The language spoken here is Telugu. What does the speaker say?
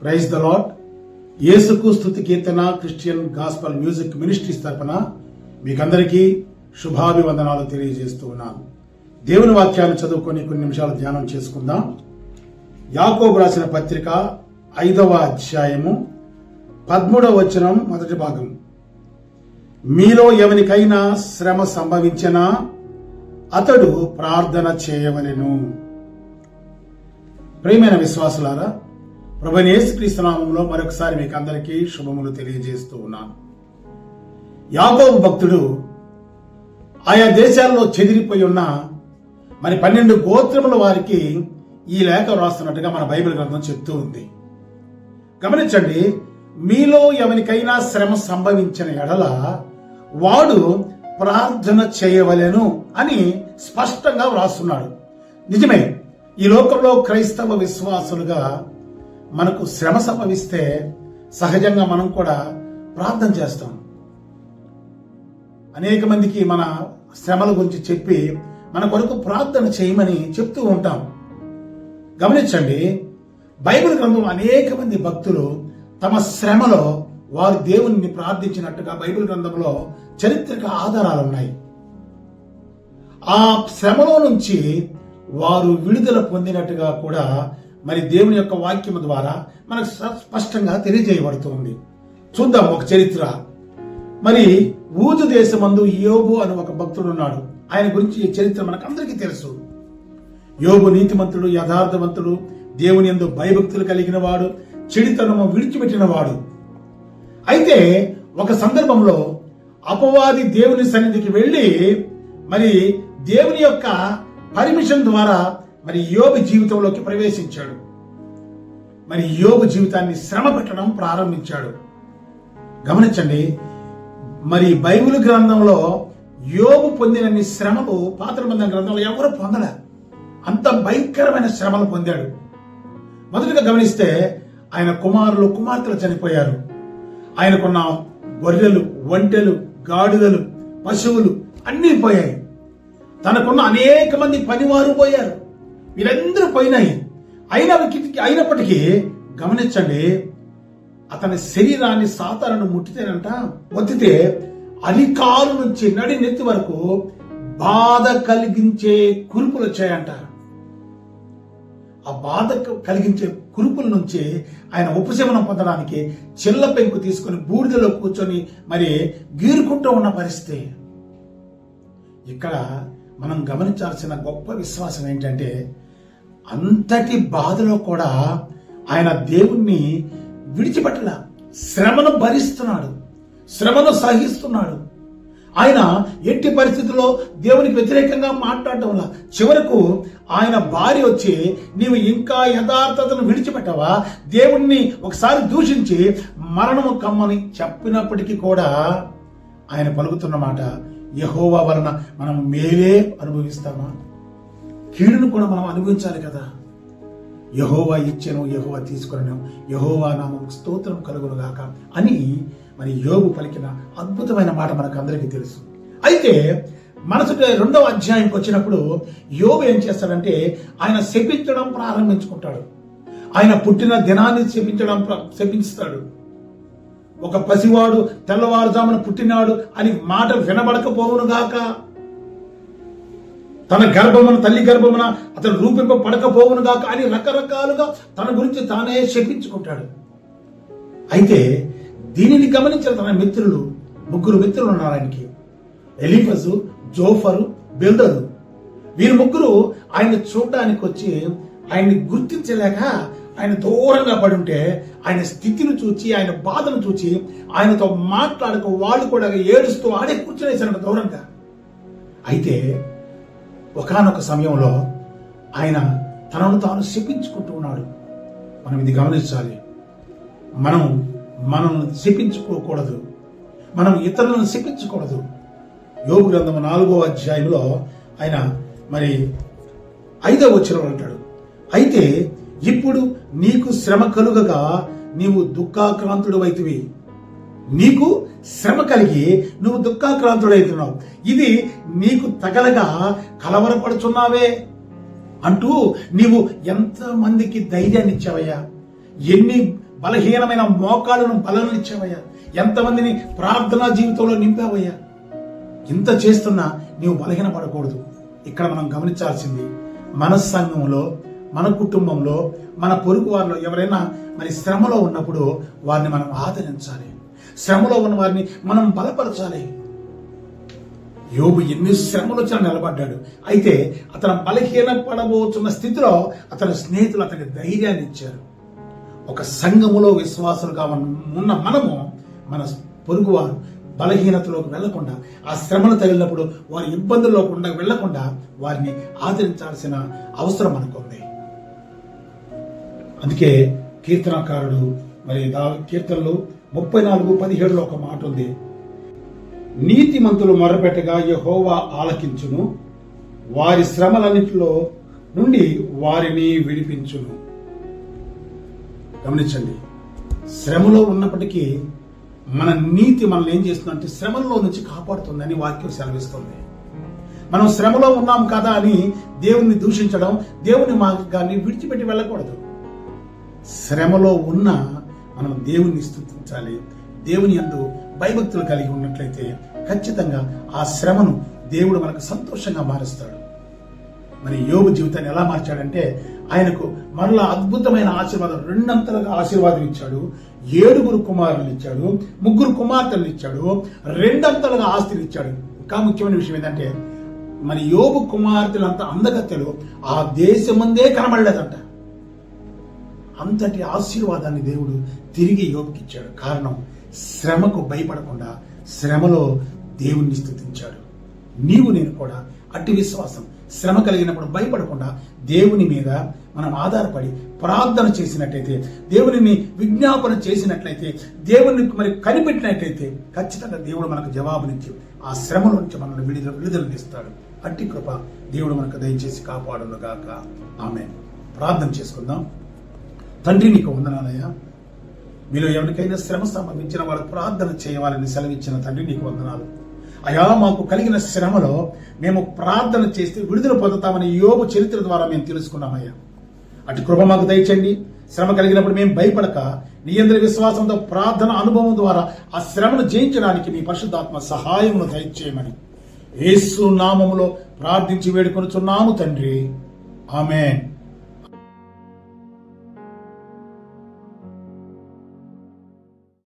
Praise the lord. యేసుకు స్తుతి కీర్తన క్రిస్టియన్ గాస్పల్ మ్యూజిక్ మినిస్ట్రీస్ తరపున మీకందరికీ శుభాభివందనాలు తెలియజేస్తూ ఉన్నాను. దేవుని వాక్యాన్ని చదువుకొని కొన్ని నిమిషాలు ధ్యానం చేసుకుందాం. యాకోబు రాసిన పత్రిక 5వ అధ్యాయము 13వ వచనం మొదటి భాగం. మీలో ఎవరికైనా శ్రమ సంభవించినా అతడు ప్రార్థన చేయవలెను. ప్రియమైన విశ్వాసులారా, ప్రభువైన యేసుక్రీస్తు నామములో మరొకసారి మీకు అందరికీ శుభములు తెలియజేస్తూ ఉన్నాను. యాకోబు భక్తుడు ఆయా దేశాల్లో చెదిరిపోయి ఉన్న 12 గోత్రముల వారికి ఈ లేఖ రాస్తున్నట్టుగా మన బైబిల్ గ్రంథం చెప్తూ ఉంది. గమనించండి, మీలో ఎవరికైనా శ్రమ సంభవించిన ఎడల వాడు ప్రార్థన చేయవలెను అని స్పష్టంగా వ్రాస్తున్నాడు. నిజమే, ఈ లోకంలో క్రైస్తవ విశ్వాసులుగా మనకు శ్రమ సంభవిస్తే సహజంగా మనం కూడా ప్రార్థన చేస్తాం. అనేక మందికి మన శ్రమల గురించి చెప్పి మన కొరకు ప్రార్థన చేయమని చెప్తూ ఉంటాం. గమనించండి, బైబిల్ గ్రంథం అనేక మంది భక్తులు తమ శ్రమలో వారు దేవుణ్ణి ప్రార్థించినట్టుగా బైబిల్ గ్రంథంలో చరిత్రక ఆధారాలు ఉన్నాయి. ఆ శ్రమలో నుంచి వారు విడుదల పొందినట్టుగా కూడా మరి దేవుని యొక్క వాక్యం ద్వారా మనకు స్పష్టంగా తెలియజేయబడుతుంది. చూద్దాం ఒక చరిత్ర. మరి ఊజు దేశమందు యోబు అని ఒక భక్తుడు ఉన్నాడు. ఆయన గురించి ఈ చరిత్ర మనకు అందరికీ తెలుసు. యోబు నీతిమంతుడు, యథార్థవంతుడు, దేవుని యందు భయభక్తులు కలిగిన వాడు, చెడుతనము విడిచిపెట్టిన వాడు. అయితే ఒక సందర్భంలో అపవాది దేవుని సన్నిధికి వెళ్లి మరి దేవుని యొక్క పర్మిషన్ ద్వారా మరి యోబు జీవితంలోకి ప్రవేశించాడు. మరి యోబు జీవితాన్ని శ్రమ పెట్టడం ప్రారంభించాడు. గమనించండి, మరి బైబిల్ గ్రంథంలో యోబు పొందినన్ని శ్రమలు పాత నిబంధన గ్రంథంలో ఎవరు పొందలే. అంత భయంకరమైన శ్రమలు పొందాడు. మొదటిగా గమనిస్తే ఆయన కుమారులు కుమార్తెలు చనిపోయారు. ఆయనకున్న గొర్రెలు, ఒంటెలు, గాడిదలు, పశువులు అన్నీ పోయాయి. తనకున్న అనేక మంది పనివారు పోయారు. వీరందరూ పోయినాయి. అయినప్పటికీ గమనించండి, అతని శరీరాన్ని సాతాను ఒత్తితే అరికాలు నుంచి నడి నెత్తి వరకు బాధ కలిగించే కురుపులు వచ్చాయంట. ఆ బాధ కలిగించే కురుపుల నుంచి ఆయన ఉపశమనం పొందడానికి చిల్ల పెంకు తీసుకుని బూడిదలో కూర్చొని మరి గీరుకుంటూ ఉన్న పరిస్థితి. ఇక్కడ మనం గమనించాల్సిన గొప్ప విశ్వాసం ఏంటంటే, అంతటి బాధలో కూడా ఆయన దేవుణ్ణి విడిచిపెట్టల. శ్రమను భరిస్తున్నాడు, శ్రమను సహిస్తున్నాడు. ఆయన ఎట్టి పరిస్థితుల్లో దేవునికి వ్యతిరేకంగా మాట్లాడటంలా చివరకు ఆయన భార్య వచ్చి, నీవు ఇంకా యథార్థతను విడిచిపెట్టవా, దేవుణ్ణి ఒకసారి దూషించి మరణము కమ్మని చెప్పినప్పటికీ కూడా ఆయన పలుకుతున్న మాట, యెహోవా వలన మనం మేలే అనుభవిస్తామా? కీడును కూడా మనం అనుభవించాలి కదా. యెహోవా ఇచ్చెను, యెహోవా తీసుకొనెను, యెహోవా నామం స్తోత్రం కలుగును గాక అని మరి యోబు పలికిన అద్భుతమైన మాట మనకు అందరికీ తెలుసు. అయితే మనసుకి 2వ అధ్యాయంకి వచ్చినప్పుడు యోబు ఏం చేస్తాడంటే, ఆయన శపించడం ప్రారంభించుకుంటాడు. ఆయన పుట్టిన దినాన్ని శపిస్తాడు. ఒక పసివాడు తెల్లవారుజామున పుట్టినాడు అని మాట వినబడకపోవును గాక, తన గర్భమున తల్లి గర్భమున అతను రూపింపబడకపోవును గాక అని రకరకాలుగా తన గురించి తానే శపించుకుంటాడు. అయితే దీనిని గమనించిన తన మిత్రులు, 3 మిత్రులు ఉన్నారు ఆయనకి, ఎలీఫజు, జోఫరు, బిల్దదు. వీరు 3 ఆయన చూడడానికి వచ్చి ఆయన్ని గుర్తించలేక ఆయన దూరంగా పడుంటే ఆయన స్థితిని చూచి, ఆయన బాధను చూచి ఆయనతో మాట్లాడక వాళ్ళు కూడా ఏడుస్తూ ఆడే కూర్చునేసారంట దూరంగా. అయితే ఒకానొక సమయంలో ఆయన తనను తాను శపించుకుంటూ ఉన్నాడు. మనం ఇది గమనించాలి. మనం శపించుకోకూడదు, మనం ఇతరులను శపించకూడదు. యోబు గ్రంథం 4వ అధ్యాయంలో ఆయన మరి 5వ వచనం అంటాడు, అయితే ఇప్పుడు నీకు శ్రమ కలుగగా నీవు దుఃఖాక్రాంతుడవైతివి. నీకు శ్రమ కలిగి నువ్వు దుఃఖాక్రాంతుడైతున్నావు, ఇది నీకు తగలగా కలవరపడుచున్నావే అంటూ నీవు ఎంతమందికి ధైర్యాన్ని ఇచ్చావయ్యా, ఎన్ని బలహీనమైన మోకాళ్ళను బలంనిచ్చావయ్యా. ఎంతమందిని ప్రార్థనా జీవితంలో నింపావయ్యా. ఇంత చేస్తున్నా నీవు బలహీన పడకూడదు. ఇక్కడ మనం గమనించాల్సింది, మన సంఘంలో, మన కుటుంబంలో, మన పొరుగు వారిలో ఎవరైనా మరి శ్రమలో ఉన్నప్పుడు వారిని మనం ఆదరించాలి. శ్రమలో ఉన్న వారిని మనం బలపరచాలి. యోబు ఎన్ని శ్రమలు వచ్చినా నిలబడ్డాడు. అయితే అతను బలహీన పడబోతున్న స్థితిలో అతని స్నేహితులు అతనికి ధైర్యాన్ని ఇచ్చారు. ఒక సంఘములో విశ్వాసులుగా ఉన్న మనము మన పొరుగువారు బలహీనతలోకి వెళ్లకుండా, ఆ శ్రమలు తగిలినప్పుడు వారి ఇబ్బందుల్లో వెళ్లకుండా వారిని ఆదరించాల్సిన అవసరం మనకుంది. అందుకే కీర్తనకారుడు మరి కీర్తనలు 34:17 ఒక మాట ఉంది, నీతిమంతులు మొర్రపెట్టగా యెహోవా ఆలకించును, వారి శ్రమలన్నిటిలో నుండి వారిని విడిపించును. గమనించండి, శ్రమలో ఉన్నప్పటికీ మన నీతి మనల్ని ఏం చేస్తుందంటే శ్రమల్లో నుంచి కాపాడుతుందని వాక్యం సెలవిస్తుంది. మనం శ్రమలో ఉన్నాం కదా అని దేవుణ్ణి దూషించడం, దేవుని మార్గాన్ని విడిచిపెట్టి వెళ్ళకూడదు. శ్రమలో ఉన్న మనం దేవుణ్ణి స్తుతించాలి. దేవుని యందు భయభక్తులు కలిగి ఉన్నట్లయితే ఖచ్చితంగా ఆ శ్రమను దేవుడు మనకు సంతోషంగా మారుస్తాడు. మరి యోబు జీవితాన్ని ఎలా మార్చాడంటే, ఆయనకు మరలా అద్భుతమైన ఆశీర్వాదం, 2 అంతలుగా ఆశీర్వాదం ఇచ్చాడు. 7 కుమారులను ఇచ్చాడు, 3 కుమార్తెలను ఇచ్చాడు, 2 అంతలుగా ఆస్తిని ఇచ్చాడు. ఇంకా ముఖ్యమైన విషయం ఏంటంటే, మరి యోబు కుమార్తెలంత అందగత్తెలు ఆ దేశమందే కనబడలేదంట. అంతటి ఆశీర్వాదాన్ని దేవుడు తిరిగి యోబుకి ఇచ్చాడు. కారణం, శ్రమకు భయపడకుండా శ్రమలో దేవుణ్ణి స్తుతించాడు. నీవు నేను కూడా అట్టి విశ్వాసం, శ్రమ కలిగినప్పుడు భయపడకుండా దేవుని మీద మనం ఆధారపడి ప్రార్థన చేసినట్లయితే, దేవుని విజ్ఞాపన చేసినట్లయితే, దేవుని మరి కనిపెట్టినట్లయితే ఖచ్చితంగా దేవుడు మనకు జవాబునిచ్చి ఆ శ్రమల నుంచి మనల్ని విడుదలనిస్తాడు. అట్టి కృప దేవుడు మనకు దయచేసి కాపాడునుగాక. ఆమేన్. ప్రార్థన చేసుకుందాం. తండ్రి, నీకు వందనాలయ్యా. మీలో ఎవరికైనా శ్రమ సంభవించిన వాళ్ళకు ప్రార్థన చేయవాలని సెలవిచ్చిన తండ్రి, నీకు వందనాలు అయా. మాకు కలిగిన శ్రమలో మేము ప్రార్థన చేస్తే విడుదల పొందుతామని యోబు చరిత్ర ద్వారా మేము తెలుసుకున్నామయ్యా. అటు కృప మాకు దయచండి. శ్రమ కలిగినప్పుడు మేము భయపడక నీ యందు విశ్వాసంతో ప్రార్థన అనుభవం ద్వారా ఆ శ్రమను జయించడానికి మీ పరిశుద్ధాత్మ సహాయమును దయచేయమని యేసు నామములో ప్రార్థించి వేడుకొనుచున్నాము తండ్రి. ఆమేన్.